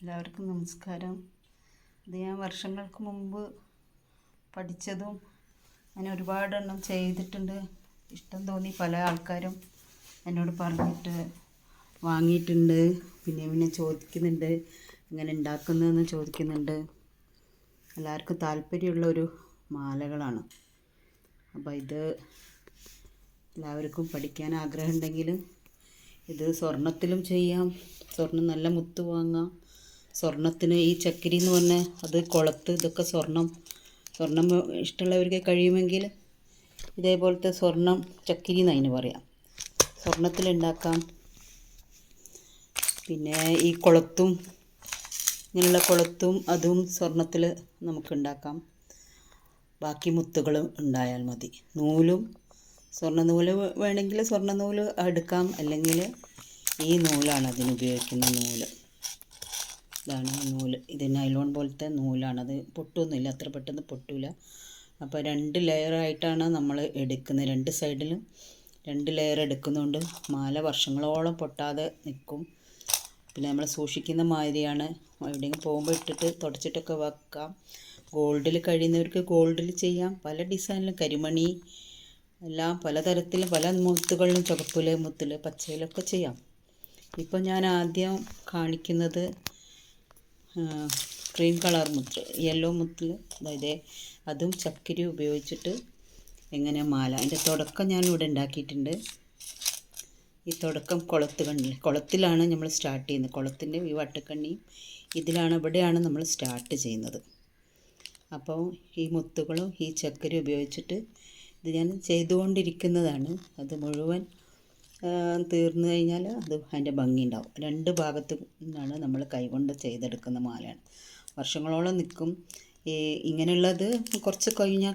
എല്ലാവർക്കും നമസ്കാരം. ഇത് ഞാൻ വർഷങ്ങൾക്ക് മുമ്പ് പഠിച്ചതും അങ്ങനെ ഒരുപാടെണ്ണം ചെയ്തിട്ടുണ്ട്. ഇഷ്ടം തോന്നി പല ആൾക്കാരും എന്നോട് പറഞ്ഞിട്ട് വാങ്ങിയിട്ടുണ്ട്. പിന്നെ ചോദിക്കുന്നുണ്ട് എങ്ങനെ ഉണ്ടാക്കുന്നതെന്ന് ചോദിക്കുന്നുണ്ട്. എല്ലാവർക്കും താല്പര്യമുള്ളൊരു മാലകളാണ്. അപ്പോൾ ഇത് എല്ലാവർക്കും പഠിക്കാൻ ആഗ്രഹമുണ്ടെങ്കിൽ ഇത് സ്വർണത്തിലും ചെയ്യാം. സ്വർണം നല്ല മുത്ത് വാങ്ങാം. സ്വർണത്തിന് ഈ ചക്കിരി എന്ന് പറഞ്ഞാൽ അത് കുളത്ത് ഇതൊക്കെ സ്വർണം ഇഷ്ടമുള്ളവർക്ക് കഴിയുമെങ്കിൽ ഇതേപോലത്തെ സ്വർണം ചക്കിരി എന്ന് അതിന് പറയാം. സ്വർണത്തിലുണ്ടാക്കാം. പിന്നെ ഈ കുളത്തും ഇങ്ങനെയുള്ള കുളത്തും അതും സ്വർണത്തിൽ നമുക്കുണ്ടാക്കാം. ബാക്കി മുത്തുകളും ഉണ്ടായാൽ മതി. നൂലും സ്വർണ്ണ നൂല് വേണമെങ്കിൽ സ്വർണ്ണ നൂല് എടുക്കാം. അല്ലെങ്കിൽ ഈ നൂലാണ് അതിനുപയോഗിക്കുന്ന നൂല്. ഇതാണ് നൂല്. ഇത് നൈലോൺ പോലത്തെ നൂലാണത്. പൊട്ടൊന്നുമില്ല, അത്ര പെട്ടെന്ന് പൊട്ടില്ല. അപ്പോൾ 2 ലെയറായിട്ടാണ് നമ്മൾ എടുക്കുന്നത്. 2 സൈഡിലും 2 ലെയർ എടുക്കുന്നതുകൊണ്ട് മാല വർഷങ്ങളോളം പൊട്ടാതെ നിൽക്കും. പിന്നെ നമ്മൾ സൂക്ഷിക്കുന്ന മാതിരിയാണ്. എവിടെയെങ്കിലും പോകുമ്പോൾ ഇട്ടിട്ട് തുടച്ചിട്ടൊക്കെ വെക്കാം. ഗോൾഡിൽ കഴിയുന്നവർക്ക് ഗോൾഡിൽ ചെയ്യാം. പല ഡിസൈനിലും കരിമണി എല്ലാം പലതരത്തിലും പല മുത്തുകളിലും ചുവപ്പിൽ മുത്തിൽ പച്ചയിലൊക്കെ ചെയ്യാം. ഇപ്പോൾ ഞാൻ ആദ്യം കാണിക്കുന്നത് ക്രീം കളർ മുത്ത്, യെല്ലോ മുത്തിൽ, അതായത് അതും ചക്കിരി ഉപയോഗിച്ചിട്ട് എങ്ങനെ മാല. അതിൻ്റെ തുടക്കം ഞാനിവിടെ ഉണ്ടാക്കിയിട്ടുണ്ട്. ഈ തുടക്കം കുളത്തിലാണ് നമ്മൾ സ്റ്റാർട്ട് ചെയ്യുന്നത്. കുളത്തിൻ്റെ ഈ വട്ടക്കണ്ണിയും ഇവിടെയാണ് നമ്മൾ സ്റ്റാർട്ട് ചെയ്യുന്നത്. അപ്പോൾ ഈ മുത്തുകളും ഈ ചക്കരി ഉപയോഗിച്ചിട്ട് ഇത് ഞാൻ ചെയ്തുകൊണ്ടിരിക്കുന്നതാണ്. അത് മുഴുവൻ തീർന്നു കഴിഞ്ഞാൽ അത് അതിൻ്റെ ഭംഗി ഉണ്ടാവും. 2 ഭാഗത്തു നിന്നാണ് നമ്മൾ കൈകൊണ്ട് ചെയ്തെടുക്കുന്ന മാലയാണ്. വർഷങ്ങളോളം നിൽക്കും. ഇങ്ങനെയുള്ളത് കുറച്ച് കഴിഞ്ഞാൽ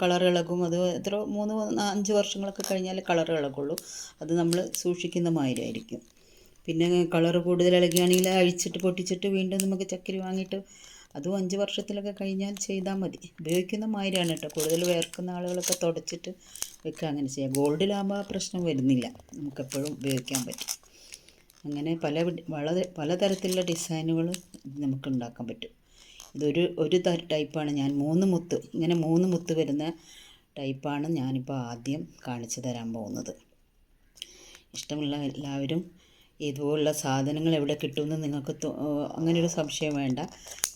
കളർ ഇളകും. അത് എത്ര 3-5 വർഷങ്ങളൊക്കെ കഴിഞ്ഞാൽ കളർ ഇളകുള്ളൂ. അത് നമ്മൾ സൂക്ഷിക്കുന്ന മാതിരിയായിരിക്കും. പിന്നെ കളർ കൂടുതൽ ഇളകുകയാണെങ്കിൽ അഴിച്ചിട്ട് പൊട്ടിച്ചിട്ട് വീണ്ടും നമുക്ക് ചക്കിരി വാങ്ങിയിട്ട് അതും 5 വർഷത്തിലൊക്കെ കഴിഞ്ഞാൽ ചെയ്താൽ മതി. ഉപയോഗിക്കുന്ന മാതിരിയാണ് കേട്ടോ. കൂടുതൽ വേർക്കുന്ന ആളുകളൊക്കെ തുടച്ചിട്ട് വെക്കുക, അങ്ങനെ ചെയ്യാം. ഗോൾഡിലാകുമ്പോൾ ആ പ്രശ്നം വരുന്നില്ല, നമുക്കെപ്പോഴും ഉപയോഗിക്കാൻ പറ്റും. അങ്ങനെ പലതരത്തിലുള്ള ഡിസൈനുകൾ നമുക്ക് ഉണ്ടാക്കാൻ പറ്റും. ഇതൊരു ടൈപ്പാണ്. ഞാൻ 3 മുത്ത്, ഇങ്ങനെ 3 മുത്ത് വരുന്ന ടൈപ്പാണ് ഞാനിപ്പോൾ ആദ്യം കാണിച്ചു തരാൻ പോകുന്നത്. ഇഷ്ടമുള്ള എല്ലാവരും ഇതുപോലുള്ള സാധനങ്ങൾ എവിടെ കിട്ടുമെന്ന് നിങ്ങൾക്ക് അങ്ങനെയൊരു സംശയം വേണ്ട.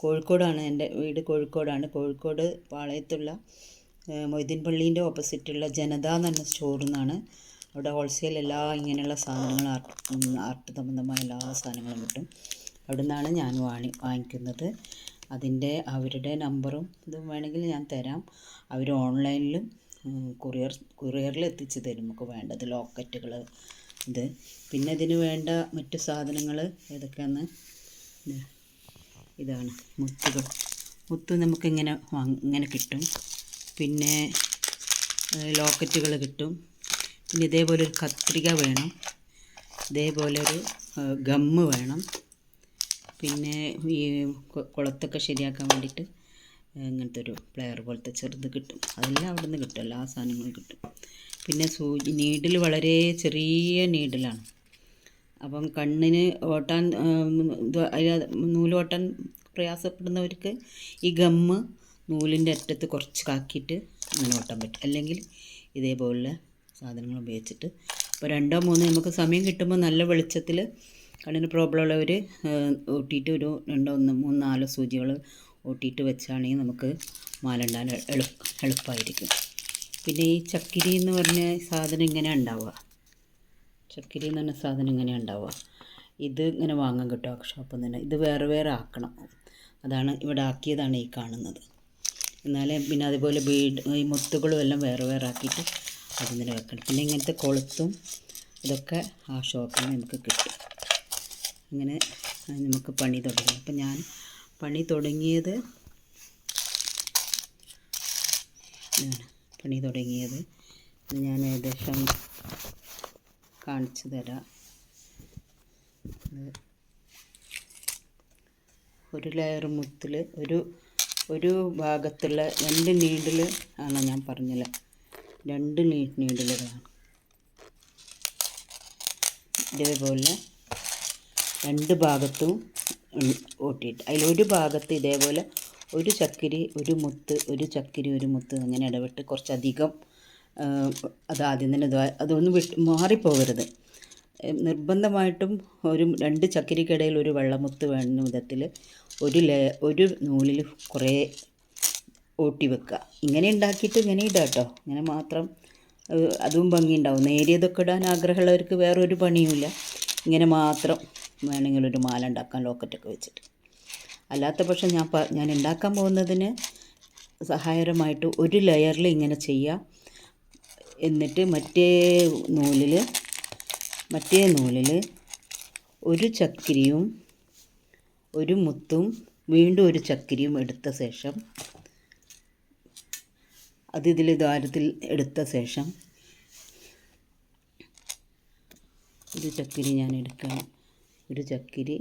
കോഴിക്കോടാണ് എൻ്റെ വീട്. കോഴിക്കോട് പാളയത്തുള്ള മൊയ്തീൻ പള്ളീൻ്റെ ഓപ്പോസിറ്റുള്ള ജനത എന്ന് പറഞ്ഞ സ്റ്റോറിൽ നിന്നാണ്. അവിടെ ഹോൾസെയിൽ എല്ലാ ഇങ്ങനെയുള്ള സാധനങ്ങൾ ആർട്ട് സംബന്ധമായ എല്ലാ സാധനങ്ങളും കിട്ടും. അവിടെ നിന്നാണ് ഞാൻ വാങ്ങിക്കുന്നത്. അവരുടെ നമ്പറും ഇതും വേണമെങ്കിൽ ഞാൻ തരാം. അവർ ഓൺലൈനിലും കൊറിയറിൽ എത്തിച്ച് തരും നമുക്ക് വേണ്ടത്. ലോക്കറ്റുകൾ, പിന്നെ ഇതിന് വേണ്ട മറ്റു സാധനങ്ങൾ ഏതൊക്കെയാണെന്ന് ഇതാണ്. മുത്ത് നമുക്കിങ്ങനെ ഇങ്ങനെ കിട്ടും. പിന്നെ ലോക്കറ്റുകൾ കിട്ടും. പിന്നെ ഇതേപോലെ ഒരു കത്രിക വേണം. ഇതേപോലെ ഒരു ഗമ്മ് വേണം. പിന്നെ ഈ കുളത്തൊക്കെ ശരിയാക്കാൻ വേണ്ടിയിട്ട് ഇങ്ങനത്തെ ഒരു പ്ലെയർ പോലത്തെ ചെറുത് കിട്ടും. അതെല്ലാം അവിടെ നിന്ന് കിട്ടും, എല്ലാ സാധനങ്ങളും കിട്ടും. പിന്നെ നീഡിൽ വളരെ ചെറിയ നീഡിലാണ്. അപ്പം കണ്ണിന് ഓട്ടാൻ നൂല് ഓട്ടാൻ പ്രയാസപ്പെടുന്നവർക്ക് ഈ ഗമ്മ് നൂലിൻ്റെ അറ്റത്ത് കുറച്ച് കാക്കിയിട്ട് അങ്ങനെ ഓട്ടാൻ പറ്റും. അല്ലെങ്കിൽ ഇതേപോലുള്ള സാധനങ്ങൾ ഉപയോഗിച്ചിട്ട് ഇപ്പോൾ 2-3 നമുക്ക് സമയം കിട്ടുമ്പോൾ നല്ല വെളിച്ചത്തിൽ കണ്ണിന് പ്രോബ്ലം ഉള്ളവർ ഓട്ടിയിട്ട് ഒരു 2-1-3-4 സൂചികൾ ഓട്ടിയിട്ട് വെച്ചാണെങ്കിൽ നമുക്ക് മാല ഉണ്ടാൻ എളുപ്പമായിരിക്കും. പിന്നെ ഈ ചക്കിരി എന്ന് പറഞ്ഞ സാധനം ഇങ്ങനെയാണ് ഉണ്ടാവുക. ചക്കിരി എന്ന് പറഞ്ഞ സാധനം ഇങ്ങനെയാണ് ഉണ്ടാവുക. ഇത് ഇങ്ങനെ വാങ്ങാൻ കിട്ടും ഷോപ്പിൽ നിന്ന് തന്നെ. ഇത് വേറെ ആക്കണം. അതാണ് ഇവിടെ ആക്കിയതാണ് ഈ കാണുന്നത്. എന്നാലേ പിന്നെ അതുപോലെ ഈ മുത്തുകളും എല്ലാം വേറെ ആക്കിയിട്ട് അതിങ്ങനെ വെക്കണം. പിന്നെ ഇങ്ങനത്തെ കൊളുത്തും ഇതൊക്കെ ആ ഷോപ്പിൽ നിന്ന് നമുക്ക് കിട്ടും. അങ്ങനെ നമുക്ക് പണി തുടങ്ങി. അപ്പം ഞാൻ പണി തുടങ്ങിയത് ഞാൻ ഏകദേശം കാണിച്ചു തരാം. ഒരു ലെയർ മുത്തിൽ ഒരു ഭാഗത്തുള്ള 2 നീഡിൽ ആണ് ഞാൻ പറഞ്ഞല്ലോ. 2 നീഡിലുകളാണ്. ഇതേപോലെ 2 ഭാഗത്തും ഓട്ടിയിട്ട് അതിലൊരു ഭാഗത്ത് ഇതേപോലെ ഒരു ചക്കിരി ഒരു മുത്ത്, ഒരു ചക്കിരി ഒരു മുത്ത് അങ്ങനെ ഇടവിട്ട് കുറച്ചധികം അതാദ്യം തന്നെ അതൊന്നും മാറിപ്പോകരുത്. നിർബന്ധമായിട്ടും ഒരു 2 ചക്കിരിക്കിടയിൽ ഒരു വെള്ളമുത്ത് വേണ്ട വിധത്തിൽ ഒരു നൂലിൽ കുറേ ഓട്ടി വെക്കുക. ഇങ്ങനെ ഉണ്ടാക്കിയിട്ട് ഇങ്ങനെ ഇടാം കേട്ടോ. ഇങ്ങനെ മാത്രം അതും ഭംഗിയുണ്ടാവും. നേരിയതൊക്കെ ഇടാൻ ആഗ്രഹമുള്ളവർക്ക് വേറൊരു പണിയുമില്ല. ഇങ്ങനെ മാത്രം വേണമെങ്കിൽ ഒരു മാല ഉണ്ടാക്കാം ലോക്കറ്റൊക്കെ വെച്ചിട്ട്. അല്ലാത്ത പക്ഷം ഞാൻ ഉണ്ടാക്കാൻ പോകുന്നതിന് സഹായകരമായിട്ട് ഒരു ലെയറിൽ ഇങ്ങനെ ചെയ്യാം. എന്നിട്ട് മറ്റേ നൂലിൽ ഒരു ചക്കിരിയും ഒരു മുത്തും വീണ്ടും ഒരു ചക്കിരിയും എടുത്ത ശേഷം അത് ഇതിൽ ദ്വാരത്തിൽ എടുത്ത ശേഷം ഒരു ചക്കിരി ഞാൻ എടുക്കണം. ഒരു ചക്കിരി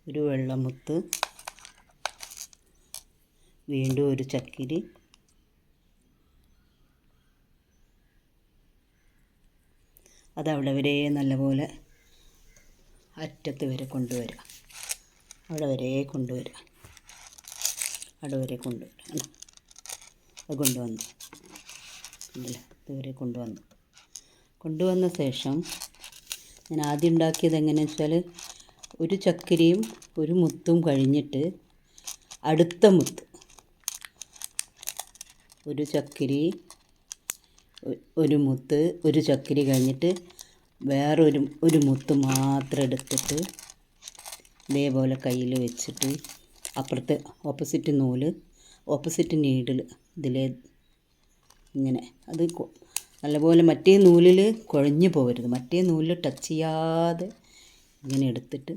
ഒരു വെള്ളമുത്ത് വീണ്ടും ഒരു ചക്കിരി അതവിടെ വരെ നല്ലപോലെ അറ്റത്ത് വരെ കൊണ്ടുവരിക. അവിടെ വരെ കൊണ്ടുവരിക. അത് കൊണ്ടുവന്നു ഇതുവരെ കൊണ്ടുവന്ന ശേഷം ഞാൻ ആദ്യം ഉണ്ടാക്കിയത് എങ്ങനെയാണെന്ന് വെച്ചാൽ ഒരു ചക്കിരിയും ഒരു മുത്തും കഴിഞ്ഞിട്ട് അടുത്ത മുത്ത് ഒരു ചക്കിരി ഒരു മുത്ത് ഒരു ചക്കിരി കഴിഞ്ഞിട്ട് ഒരു മുത്ത് മാത്രം എടുത്തിട്ട് ഇതേപോലെ കയ്യിൽ വെച്ചിട്ട് അപ്പുറത്തെ ഓപ്പോസിറ്റ് നീഡിൽ ഇതിലെ ഇങ്ങനെ അത് നല്ലപോലെ മറ്റേ നൂലിൽ കുഴഞ്ഞു പോകരുത്. മറ്റേ നൂലിൽ ടച്ച് ചെയ്യാതെ ഇങ്ങനെ എടുത്തിട്ട്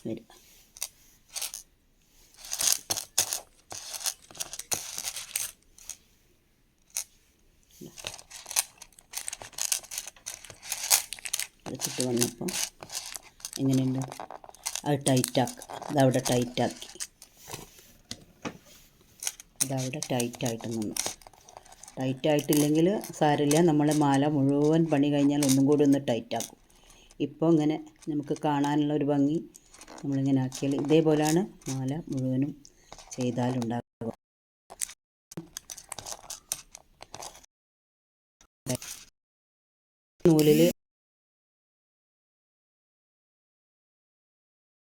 വരിക. എടുത്തിട്ട് വന്നപ്പോൾ എങ്ങനെയുണ്ട് അത് ടൈറ്റാക്കുക. അതവിടെ ടൈറ്റായിട്ട് നിന്നു. ടൈറ്റായിട്ടില്ലെങ്കിൽ സാരമില്ല, നമ്മൾ മാല മുഴുവൻ പണി കഴിഞ്ഞാൽ ഒന്നും കൂടി ഒന്ന് ടൈറ്റാക്കും. ഇപ്പോൾ ഇങ്ങനെ നമുക്ക് കാണാനുള്ള ഒരു ഭംഗി നമ്മളിങ്ങനെ ആക്കിയാൽ ഇതേപോലെയാണ് മാല മുഴുവനും ചെയ്താലുണ്ടാകുക. നൂലിൽ